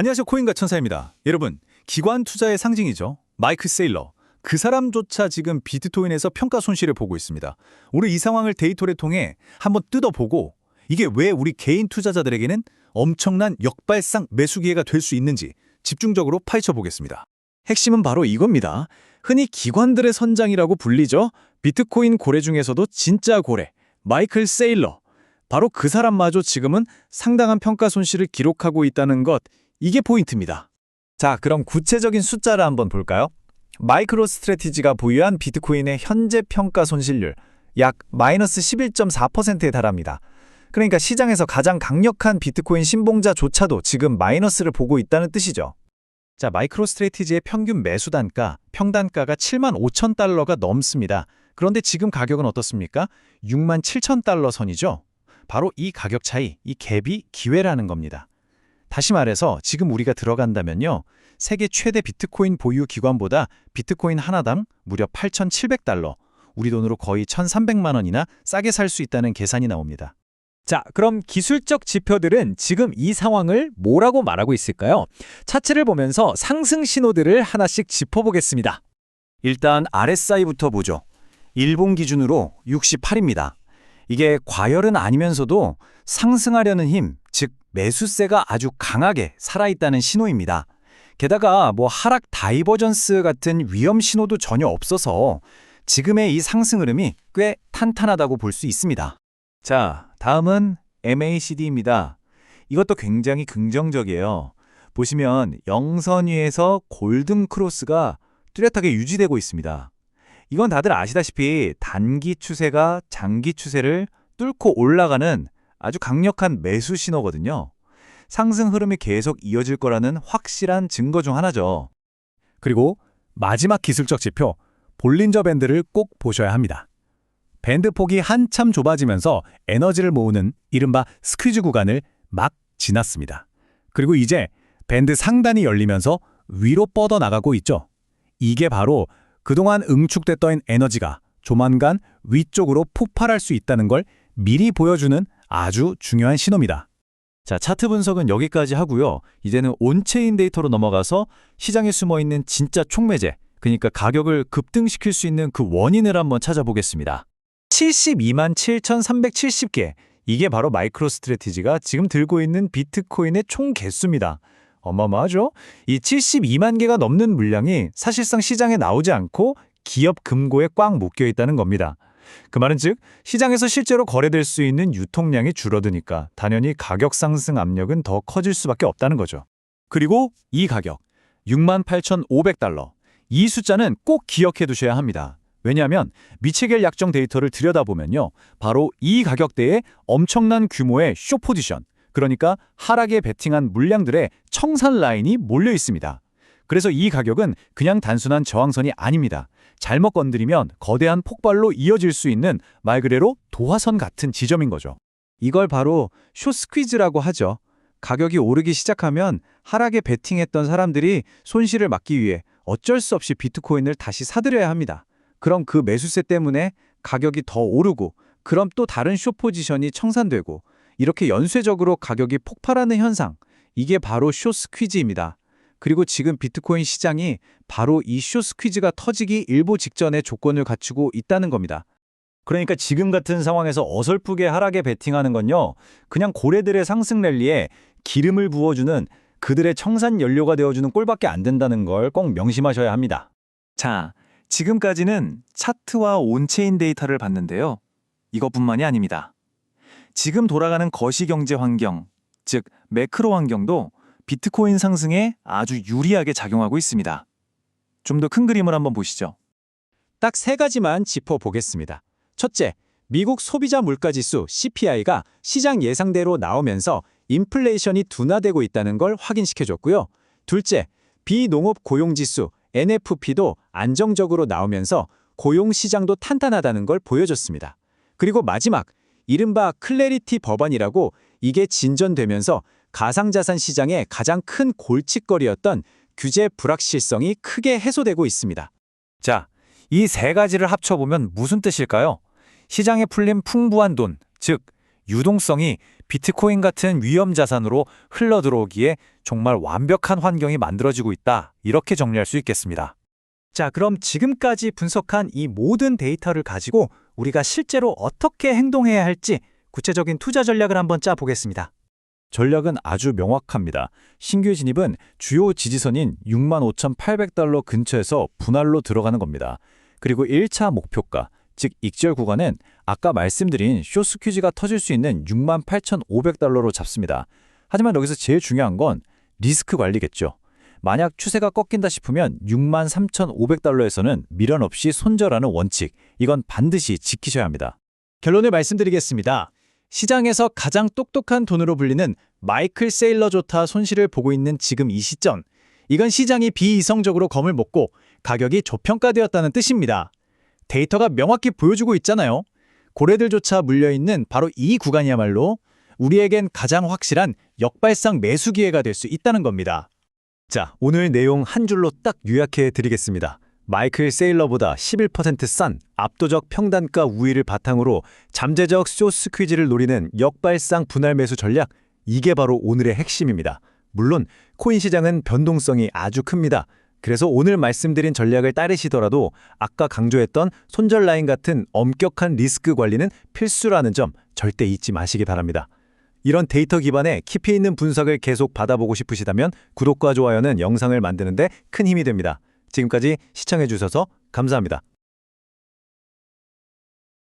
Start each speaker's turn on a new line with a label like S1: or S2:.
S1: 안녕하세요. 코인과 천사입니다. 여러분, 기관 투자의 상징이죠. 마이클 세일러. 그 사람조차 지금 비트코인에서 평가 손실을 보고 있습니다. 오늘 이 상황을 데이터를 통해 한번 뜯어보고 이게 왜 우리 개인 투자자들에게는 엄청난 역발상 매수 기회가 될 수 있는지 집중적으로 파헤쳐 보겠습니다.
S2: 핵심은 바로 이겁니다. 흔히 기관들의 선장이라고 불리죠. 비트코인 고래 중에서도 진짜 고래, 마이클 세일러. 바로 그 사람마저 지금은 상당한 평가 손실을 기록하고 있다는 것, 이게 포인트입니다.
S3: 자, 그럼 구체적인 숫자를 한번 볼까요? 마이크로 스트래티지가 보유한 비트코인의 현재 평가 손실률 약 마이너스 11.4%에 달합니다. 그러니까 시장에서 가장 강력한 비트코인 신봉자조차도 지금 마이너스를 보고 있다는 뜻이죠.
S2: 자, 마이크로 스트래티지의 평균 매수 단가, 평단가가 7만 5천 달러가 넘습니다. 그런데 지금 가격은 어떻습니까? 6만 7천 달러 선이죠. 바로 이 가격 차이, 이 갭이 기회라는 겁니다. 다시 말해서 지금 우리가 들어간다면요. 세계 최대 비트코인 보유 기관보다 비트코인 하나당 무려 8,700달러, 우리 돈으로 거의 1,300만 원이나 싸게 살 수 있다는 계산이 나옵니다.
S4: 자, 그럼 기술적 지표들은 지금 이 상황을 뭐라고 말하고 있을까요? 차트를 보면서 상승 신호들을 하나씩 짚어보겠습니다.
S3: 일단 RSI부터 보죠. 일본 기준으로 68입니다. 이게 과열은 아니면서도 상승하려는 힘, 즉 매수세가 아주 강하게 살아있다는 신호입니다. 게다가 하락 다이버전스 같은 위험 신호도 전혀 없어서 지금의 이 상승 흐름이 꽤 탄탄하다고 볼 수 있습니다.
S2: 자, 다음은 MACD입니다. 이것도 굉장히 긍정적이에요. 보시면 영선 위에서 골든 크로스가 뚜렷하게 유지되고 있습니다. 이건 다들 아시다시피 단기 추세가 장기 추세를 뚫고 올라가는 아주 강력한 매수 신호거든요. 상승 흐름이 계속 이어질 거라는 확실한 증거 중 하나죠.
S1: 그리고 마지막 기술적 지표, 볼린저 밴드를 꼭 보셔야 합니다. 밴드 폭이 한참 좁아지면서 에너지를 모으는 이른바 스퀴즈 구간을 막 지났습니다. 그리고 이제 밴드 상단이 열리면서 위로 뻗어나가고 있죠. 이게 바로 그동안 응축됐던 에너지가 조만간 위쪽으로 폭발할 수 있다는 걸 미리 보여주는 아주 중요한 신호입니다.
S3: 자, 차트 분석은 여기까지 하고요. 이제는 온체인 데이터로 넘어가서 시장에 숨어있는 진짜 촉매제, 그러니까 가격을 급등시킬 수 있는 그 원인을 한번 찾아보겠습니다.
S2: 72만 7,370개. 이게 바로 마이크로 스트래티지가 지금 들고 있는 비트코인의 총 개수입니다. 어마어마하죠? 이 72만 개가 넘는 물량이 사실상 시장에 나오지 않고 기업 금고에 꽉 묶여 있다는 겁니다. 그 말은 즉 시장에서 실제로 거래될 수 있는 유통량이 줄어드니까 당연히 가격 상승 압력은 더 커질 수밖에 없다는 거죠.
S1: 그리고 이 가격, 68,500달러. 이 숫자는 꼭 기억해 두셔야 합니다. 왜냐하면 미체겔 약정 데이터를 들여다보면요. 바로 이 가격대에 엄청난 규모의 숏 포지션, 그러니까 하락에 베팅한 물량들의 청산 라인이 몰려 있습니다. 그래서 이 가격은 그냥 단순한 저항선이 아닙니다. 잘못 건드리면 거대한 폭발로 이어질 수 있는 말 그대로 도화선 같은 지점인 거죠.
S2: 이걸 바로 숏 스퀴즈라고 하죠. 가격이 오르기 시작하면 하락에 베팅했던 사람들이 손실을 막기 위해 어쩔 수 없이 비트코인을 다시 사들여야 합니다. 그럼 그 매수세 때문에 가격이 더 오르고, 그럼 또 다른 숏 포지션이 청산되고, 이렇게 연쇄적으로 가격이 폭발하는 현상, 이게 바로 숏 스퀴즈입니다. 그리고 지금 비트코인 시장이 바로 이 숏 스퀴즈가 터지기 일보 직전의 조건을 갖추고 있다는 겁니다.
S3: 그러니까 지금 같은 상황에서 어설프게 하락에 베팅하는 건요. 그냥 고래들의 상승 랠리에 기름을 부어주는, 그들의 청산 연료가 되어주는 꼴밖에 안 된다는 걸 꼭 명심하셔야 합니다.
S2: 자, 지금까지는 차트와 온체인 데이터를 봤는데요. 이것뿐만이 아닙니다. 지금 돌아가는 거시경제 환경, 즉 매크로 환경도 비트코인 상승에 아주 유리하게 작용하고 있습니다. 좀 더 큰 그림을 한번 보시죠.
S4: 딱 세 가지만 짚어보겠습니다. 첫째, 미국 소비자 물가지수 CPI가 시장 예상대로 나오면서 인플레이션이 둔화되고 있다는 걸 확인시켜줬고요. 둘째, 비농업 고용지수 NFP도 안정적으로 나오면서 고용시장도 탄탄하다는 걸 보여줬습니다. 그리고 마지막, 이른바 클래리티 법안이라고, 이게 진전되면서 가상자산 시장의 가장 큰 골칫거리였던 규제 불확실성이 크게 해소되고 있습니다.
S3: 자, 이 세 가지를 합쳐보면 무슨 뜻일까요? 시장에 풀린 풍부한 돈, 즉 유동성이 비트코인 같은 위험 자산으로 흘러들어오기에 정말 완벽한 환경이 만들어지고 있다. 이렇게 정리할 수 있겠습니다.
S4: 자, 그럼 지금까지 분석한 이 모든 데이터를 가지고 우리가 실제로 어떻게 행동해야 할지 구체적인 투자 전략을 한번 짜보겠습니다.
S3: 전략은 아주 명확합니다. 신규 진입은 주요 지지선인 65,800달러 근처에서 분할로 들어가는 겁니다. 그리고 1차 목표가, 즉 익절 구간은 아까 말씀드린 숏스퀴즈가 터질 수 있는 68,500달러로 잡습니다. 하지만 여기서 제일 중요한 건 리스크 관리겠죠. 만약 추세가 꺾인다 싶으면 63,500달러에서는 미련 없이 손절하는 원칙, 이건 반드시 지키셔야 합니다.
S4: 결론을 말씀드리겠습니다. 시장에서 가장 똑똑한 돈으로 불리는 마이클 세일러조차 손실을 보고 있는 지금 이 시점. 이건 시장이 비이성적으로 검을 먹고 가격이 저평가되었다는 뜻입니다. 데이터가 명확히 보여주고 있잖아요. 고래들조차 물려있는 바로 이 구간이야말로 우리에겐 가장 확실한 역발상 매수 기회가 될 수 있다는 겁니다.
S3: 자, 오늘 내용 한 줄로 딱 요약해 드리겠습니다. 마이클 세일러보다 11% 싼 압도적 평단가 우위를 바탕으로 잠재적 숏스퀴즈를 노리는 역발상 분할 매수 전략, 이게 바로 오늘의 핵심입니다. 물론 코인 시장은 변동성이 아주 큽니다. 그래서 오늘 말씀드린 전략을 따르시더라도 아까 강조했던 손절 라인 같은 엄격한 리스크 관리는 필수라는 점 절대 잊지 마시기 바랍니다. 이런 데이터 기반의 깊이 있는 분석을 계속 받아보고 싶으시다면 구독과 좋아요는 영상을 만드는 데 큰 힘이 됩니다. 지금까지 시청해 주셔서 감사합니다.